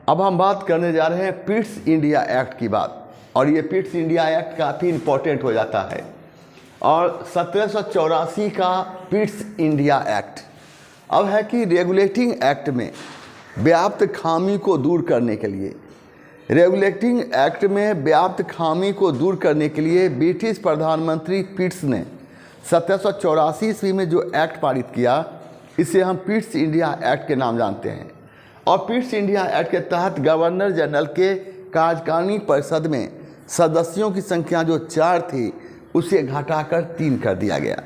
अब हम बात करने जा रहे हैं पिट्स इंडिया एक्ट की बात, और ये पिट्स इंडिया एक्ट काफ़ी इम्पोर्टेंट हो जाता है। और 1784 का पिट्स इंडिया एक्ट अब है कि रेगुलेटिंग एक्ट में व्याप्त खामी को दूर करने के लिए, रेगुलेटिंग एक्ट में व्याप्त खामी को दूर करने के लिए ब्रिटिश प्रधानमंत्री पिट्स ने 1784 ईस्वी में जो एक्ट पारित किया, इसे हम पिट्स इंडिया एक्ट के नाम जानते हैं। और पिट्स इंडिया एक्ट के तहत गवर्नर जनरल के कार्यकारिणी परिषद में सदस्यों की संख्या जो 4 थी उसे घटाकर 3 कर दिया गया।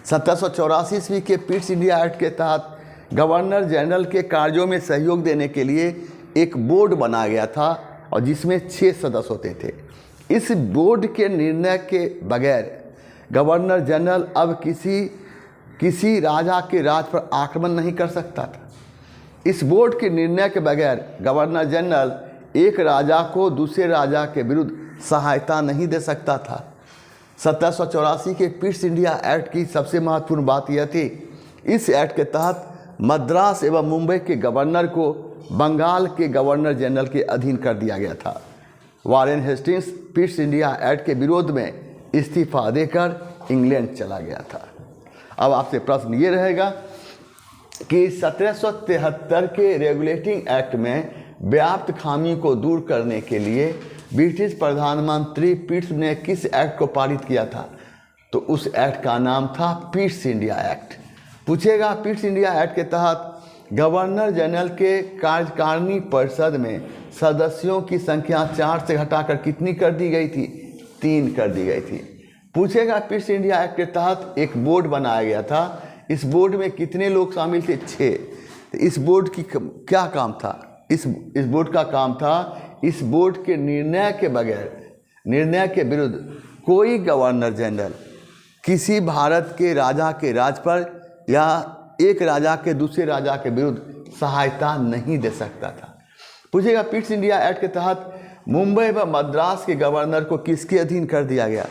1784 ईस्वी के पिट्स इंडिया एक्ट के तहत गवर्नर जनरल के कार्यों में सहयोग देने के लिए एक बोर्ड बनाया गया था, और जिसमें 6 सदस्य होते थे। इस बोर्ड के निर्णय के बगैर गवर्नर जनरल अब किसी राजा के राज पर आक्रमण नहीं कर सकता था। इस बोर्ड के निर्णय के बगैर गवर्नर जनरल एक राजा को दूसरे राजा के विरुद्ध सहायता नहीं दे सकता था। 1784 के पिट्स इंडिया एक्ट की सबसे महत्वपूर्ण बात यह थी, इस एक्ट के तहत मद्रास एवं मुंबई के गवर्नर को बंगाल के गवर्नर जनरल के अधीन कर दिया गया था। Warren Hastings Pitt's India act के विरोध में इस्तीफा देकर इंग्लैंड चला गया था। अब आपसे प्रश्न ये रहेगा कि 1773 के रेगुलेटिंग एक्ट में व्याप्त खामी को दूर करने के लिए ब्रिटिश प्रधानमंत्री पिट्स ने किस एक्ट को पारित किया था? तो उस एक्ट का नाम था पिट्स इंडिया एक्ट। पूछेगा पिट्स इंडिया एक्ट के तहत गवर्नर जनरल के कार्यकारिणी परिषद में सदस्यों की संख्या 4 से घटाकर कितनी कर दी गई थी? 3 कर दी गई थी। पूछेगा पिट्स इंडिया एक्ट के तहत एक बोर्ड बनाया गया था, इस बोर्ड में कितने लोग शामिल थे? 6। तो इस बोर्ड की क्या काम था? इस बोर्ड का काम था इस बोर्ड के निर्णय के बगैर, निर्णय के विरुद्ध कोई गवर्नर जनरल किसी भारत के राजा के राज पर या एक राजा के दूसरे राजा के विरुद्ध सहायता नहीं दे सकता था। पूछेगा पिट्स इंडिया एक्ट के तहत मुंबई व मद्रास के गवर्नर को किसके अधीन कर दिया गया?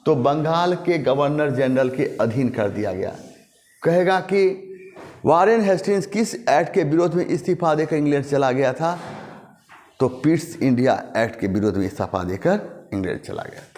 तो बंगाल के गवर्नर जनरल के अधीन कर दिया गया। कहेगा कि वारेन हेस्टिंग्स किस एक्ट के विरोध में इस्तीफा देकर इंग्लैंड चला गया था? तो पिट्स इंडिया एक्ट के विरोध में इस्तीफा देकर इंग्लैंड चला गया था।